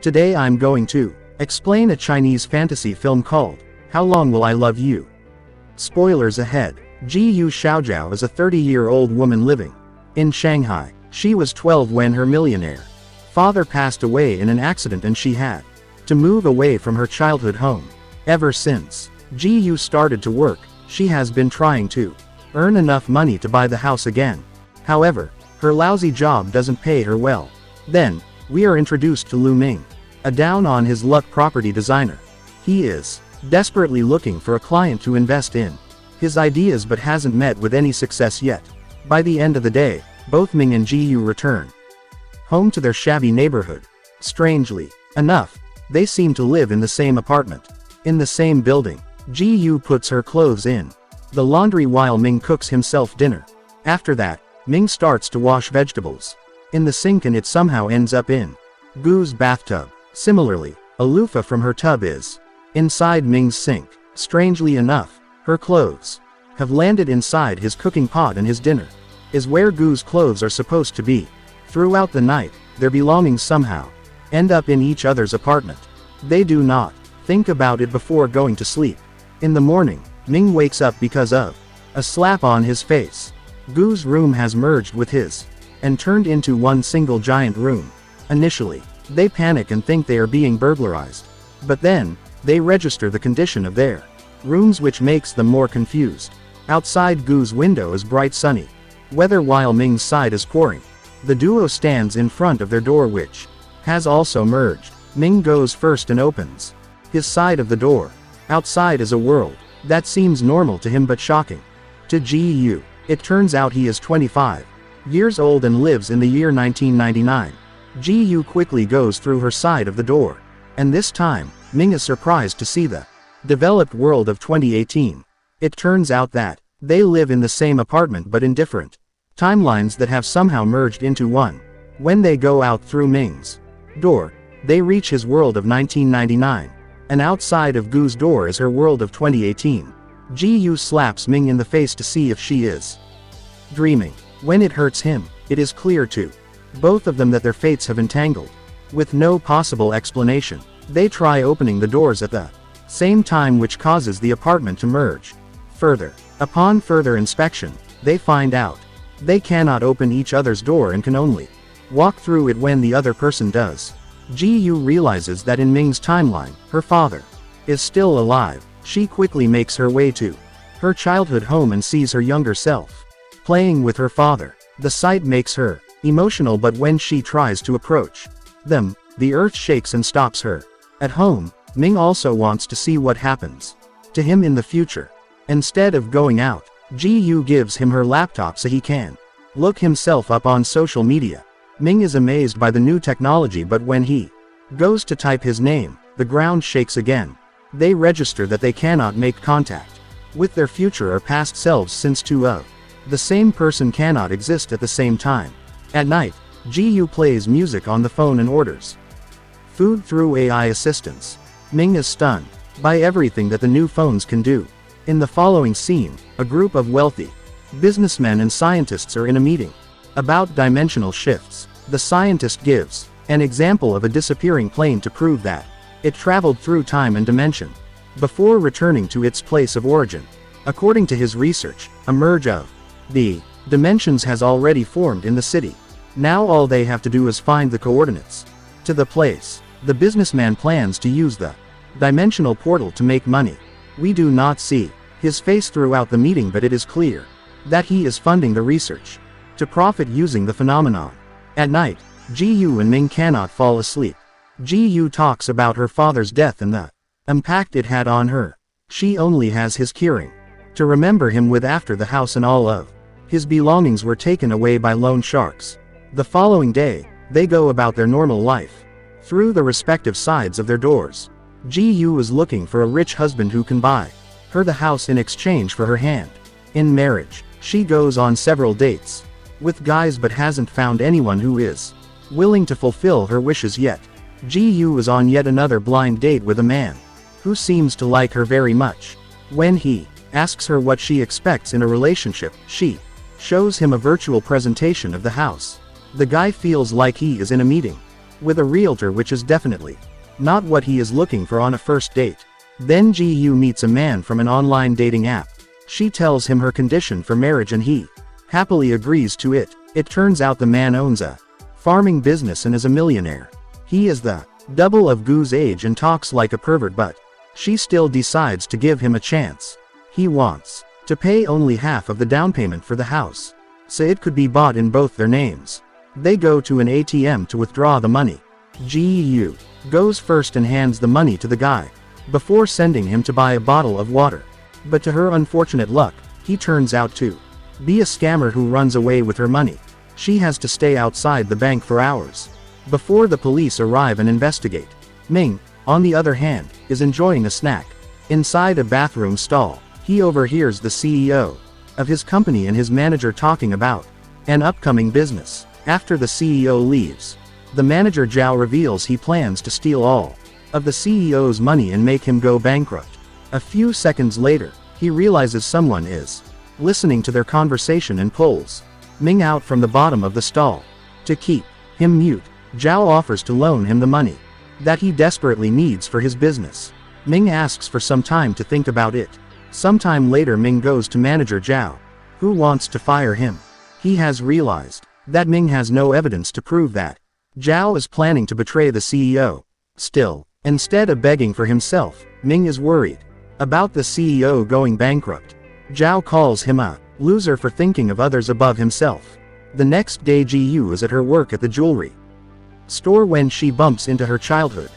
Today I'm going to explain a Chinese fantasy film called How Long Will I Love You? Spoilers ahead. Ji Yu Xiaojiao is a 30-year-old woman living in Shanghai. She was 12 when her millionaire father passed away in an accident and she had to move away from her childhood home. Ever since Ji Yu started to work, she has been trying to earn enough money to buy the house again. However, her lousy job doesn't pay her well. Then, we are introduced to Lu Ming, a down-on-his-luck property designer. He is desperately looking for a client to invest in his ideas but hasn't met with any success yet. By the end of the day, both Ming and Ji Yu return home to their shabby neighborhood. Strangely enough, they seem to live in the same apartment, in the same building. Ji Yu puts her clothes in the laundry while Ming cooks himself dinner. After that, Ming starts to wash vegetables in the sink and it somehow ends up in Gu's bathtub. Similarly, a loofah from her tub is inside Ming's sink. Strangely enough, her clothes have landed inside his cooking pot and his dinner is where Gu's clothes are supposed to be. Throughout the night, their belongings somehow end up in each other's apartment. They do not think about it before going to sleep. In the morning, Ming wakes up because of a slap on his face. Gu's room has merged with his and turned into one single giant room. Initially, they panic and think they are being burglarized. But then, they register the condition of their rooms, which makes them more confused. Outside Gu's window is bright sunny weather while Ming's side is pouring. The duo stands in front of their door, which has also merged. Ming goes first and opens his side of the door. Outside is a world that seems normal to him but shocking to Ji Yu. It turns out he is 25 years old and lives in the year 1999. Ji Yu quickly goes through her side of the door. And this time, Ming is surprised to see the developed world of 2018. It turns out that they live in the same apartment but in different timelines that have somehow merged into one. When they go out through Ming's door, they reach his world of 1999. And outside of Gu's door is her world of 2018. Ji Yu slaps Ming in the face to see if she is dreaming. When it hurts him, it is clear to both of them that their fates have entangled. With no possible explanation, they try opening the doors at the same time, which causes the apartment to merge further. Upon further inspection, they find out they cannot open each other's door and can only walk through it when the other person does. Ji Yu realizes that in Ming's timeline, her father is still alive. She quickly makes her way to her childhood home and sees her younger self playing with her father. The sight makes her emotional, but when she tries to approach them, the earth shakes and stops her. At home, Ming also wants to see what happens to him in the future. Instead of going out, Ji Yu gives him her laptop so he can look himself up on social media. Ming is amazed by the new technology, but when he goes to type his name, the ground shakes again. They register that they cannot make contact with their future or past selves, since two of the same person cannot exist at the same time. At night, Ji Yu plays music on the phone and orders food through AI assistants. Ming is stunned by everything that the new phones can do. In the following scene, a group of wealthy businessmen and scientists are in a meeting about dimensional shifts. The scientist gives an example of a disappearing plane to prove that it traveled through time and dimension before returning to its place of origin. According to his research, a merge of the dimensions has already formed in the city. Now all they have to do is find the coordinates to the place. The businessman plans to use the dimensional portal to make money. We do not see his face throughout the meeting, but it is clear that he is funding the research to profit using the phenomenon. At night, Ji Yu and Ming cannot fall asleep. Ji Yu talks about her father's death and the impact it had on her. She only has his Keyring to remember him with after the house and all of his belongings were taken away by loan sharks. The following day, they go about their normal life through the respective sides of their doors. Ji Yu is looking for a rich husband who can buy her the house in exchange for her hand in marriage. She goes on several dates with guys but hasn't found anyone who is willing to fulfill her wishes yet. Ji Yu is on yet another blind date with a man who seems to like her very much. When he asks her what she expects in a relationship, she shows him a virtual presentation of the house. The guy feels like he is in a meeting with a realtor, which is definitely not what he is looking for on a first date. Then Ji-yu meets a man from an online dating app. She tells him her condition for marriage and he happily agrees to it. It turns out the man owns a farming business and is a millionaire. He is the double of Gu's age and talks like a pervert, but she still decides to give him a chance. He wants to pay only half of the down payment for the house, so it could be bought in both their names. They go to an ATM to withdraw the money. Ji-yu goes first and hands the money to the guy, before sending him to buy a bottle of water. But to her unfortunate luck, he turns out to be a scammer who runs away with her money. She has to stay outside the bank for hours before the police arrive and investigate. Ming, on the other hand, is enjoying a snack inside a bathroom stall. He overhears the CEO of his company and his manager talking about an upcoming business. After the CEO leaves, the manager Zhao reveals he plans to steal all of the CEO's money and make him go bankrupt. A few seconds later, he realizes someone is listening to their conversation and pulls Ming out from the bottom of the stall. To keep him mute, Zhao offers to loan him the money that he desperately needs for his business. Ming asks for some time to think about it. Sometime later, Ming goes to manager Zhao, who wants to fire him. He has realized that Ming has no evidence to prove that Zhao is planning to betray the CEO. Still, instead of begging for himself, Ming is worried about the CEO going bankrupt. Zhao calls him a loser for thinking of others above himself. The next day, Ji-yu is at her work at the jewelry store when she bumps into her childhood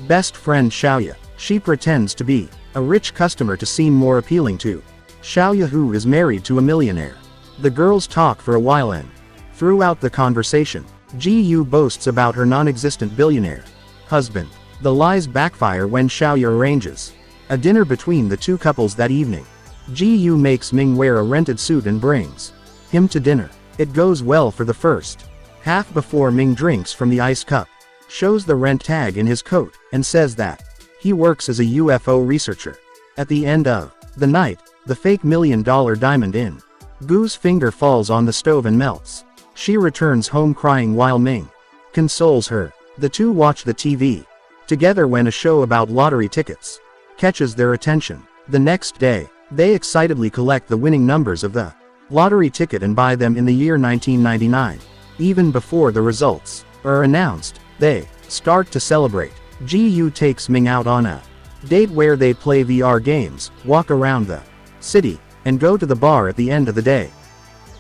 best friend Xiaoya. She pretends to be a rich customer to seem more appealing to Xiaoya, who is married to a millionaire. The girls talk for a while and throughout the conversation, Ji-yu boasts about her non-existent billionaire husband. The lies backfire when Xiaoya arranges a dinner between the two couples that evening. Ji-yu makes Ming wear a rented suit and brings him to dinner. It goes well for the first half before Ming drinks from the ice cup, shows the rent tag in his coat, and says that he works as a UFO researcher. At the end of the night, the fake $1 million diamond in Gu's finger falls on the stove and melts. She returns home crying while Ming consoles her. The two watch the TV together when a show about lottery tickets catches their attention. The next day, they excitedly collect the winning numbers of the lottery ticket and buy them in the year 1999. Even before the results are announced, they start to celebrate. Ji-yu takes Ming out on a date where they play VR games, walk around the city, and go to the bar at the end of the day.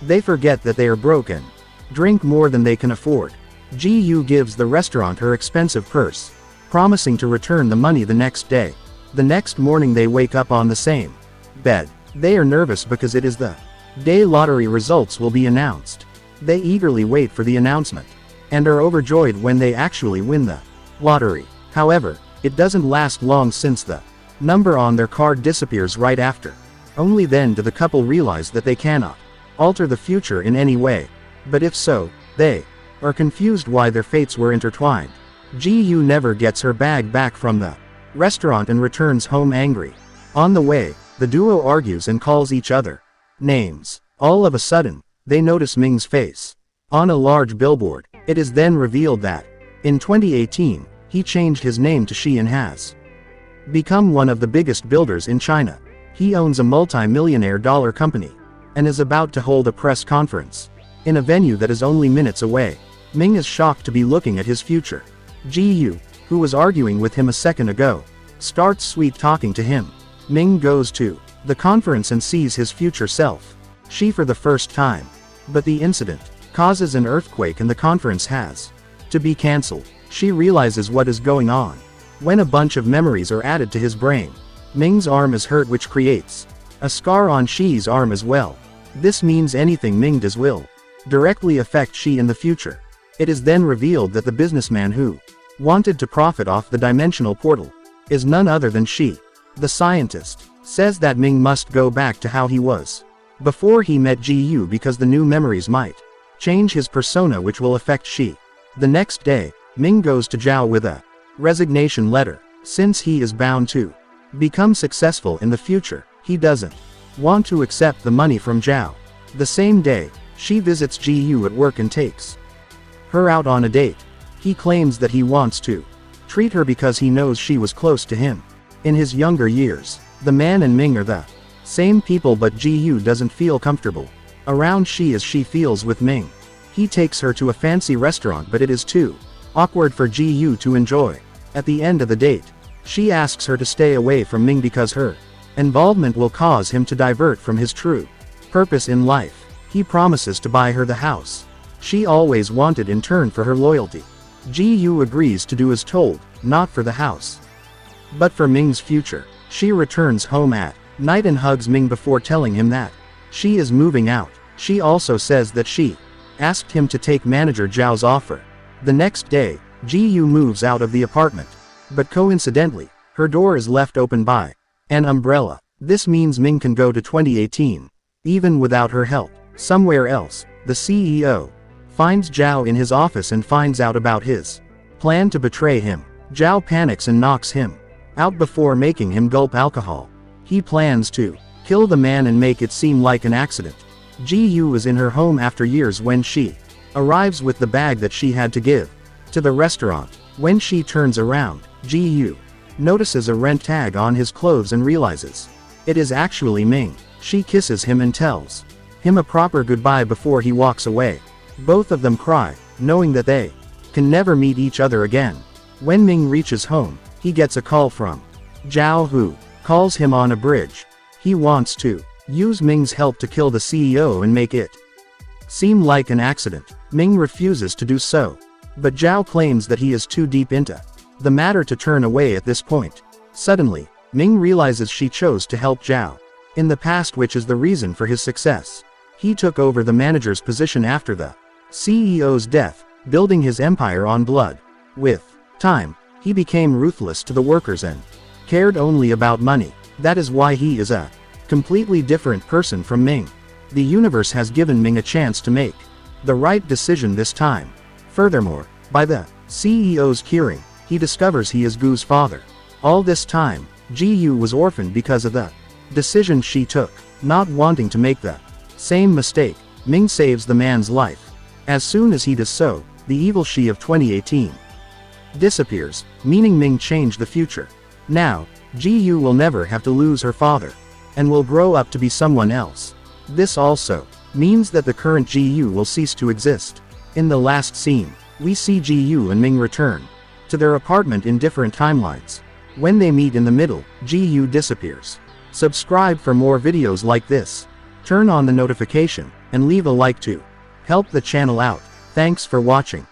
They forget that they are broken, drink more than they can afford. Ji-yu gives the restaurant her expensive purse, promising to return the money the next day. The next morning they wake up on the same bed. They are nervous because it is the day lottery results will be announced. They eagerly wait for the announcement, and are overjoyed when they actually win the lottery. However, it doesn't last long since the number on their card disappears right after. Only then do the couple realize that they cannot alter the future in any way. But if so, they are confused why their fates were intertwined. Ji-yu never gets her bag back from the restaurant and returns home angry. On the way, the duo argues and calls each other names. All of a sudden, they notice Ming's face on a large billboard. It is then revealed that in 2018, he changed his name to Shi and has become one of the biggest builders in China. He owns a multi-millionaire dollar company and is about to hold a press conference in a venue that is only minutes away. Ming is shocked to be looking at his future. Ji-yu, who was arguing with him a second ago, starts sweet talking to him. Ming goes to the conference and sees his future self. She for the first time. But the incident causes an earthquake and the conference has to be cancelled. She realizes what is going on when a bunch of memories are added to his brain. Ming's arm is hurt, which creates a scar on Shi's arm as well. This means anything Ming does will directly affect Shi in the future. It is then revealed that the businessman who wanted to profit off the dimensional portal is none other than Shi. The scientist says that Ming must go back to how he was before he met Ji-yu because the new memories might change his persona, which will affect Shi. The next day, Ming goes to Zhao with a resignation letter. Since he is bound to become successful in the future, he doesn't want to accept the money from Zhao. The same day, Shi visits Ji-yu at work and takes her out on a date. He claims that he wants to treat her because he knows she was close to him in his younger years. The man and Ming are the same people, but Ji-yu doesn't feel comfortable around she as she feels with Ming. He takes her to a fancy restaurant, but it is too awkward for Ji-yu to enjoy. At the end of the date, she asks her to stay away from Ming because her involvement will cause him to divert from his true purpose in life. He promises to buy her the house she always wanted in turn for her loyalty. Ji-yu agrees to do as told, not for the house, but for Ming's future. She returns home at night and hugs Ming before telling him that she is moving out. She also says that she asked him to take manager Zhao's offer. The next day, Ji-yu moves out of the apartment, but coincidentally, her door is left open by an umbrella. This means Ming can go to 2018, even without her help. Somewhere else, the CEO finds Zhao in his office and finds out about his plan to betray him. Zhao panics and knocks him out before making him gulp alcohol. He plans to kill the man and make it seem like an accident. Ji-yu is in her home after years when she arrives with the bag that she had to give to the restaurant. When she turns around, Ji-yu notices a rent tag on his clothes and realizes it is actually Ming. She kisses him and tells him a proper goodbye before he walks away. Both of them cry, knowing that they can never meet each other again. When Ming reaches home, he gets a call from Zhao, who calls him on a bridge. He wants to use Ming's help to kill the CEO and make it seem like an accident. Ming refuses to do so, but Zhao claims that he is too deep into the matter to turn away at this point. Suddenly, Ming realizes she chose to help Zhao in the past, which is the reason for his success. He took over the manager's position after the CEO's death, building his empire on blood. With time, he became ruthless to the workers and cared only about money. That is why he is a completely different person from Ming. The universe has given Ming a chance to make the right decision this time. Furthermore, by the CEO's curing, he discovers he is Gu's father. All this time, Ji-yu was orphaned because of the decision she took. Not wanting to make the same mistake, Ming saves the man's life. As soon as he does so, the evil she of 2018 disappears, meaning Ming changed the future. Now, Ji-yu will never have to lose her father, and will grow up to be someone else. This also means that the current Ji-yu will cease to exist. In the last scene, we see Ji-yu and Ming return to their apartment in different timelines. When they meet in the middle, Ji-yu disappears. Subscribe for more videos like this. Turn on the notification, and leave a like to help the channel out. Thanks for watching.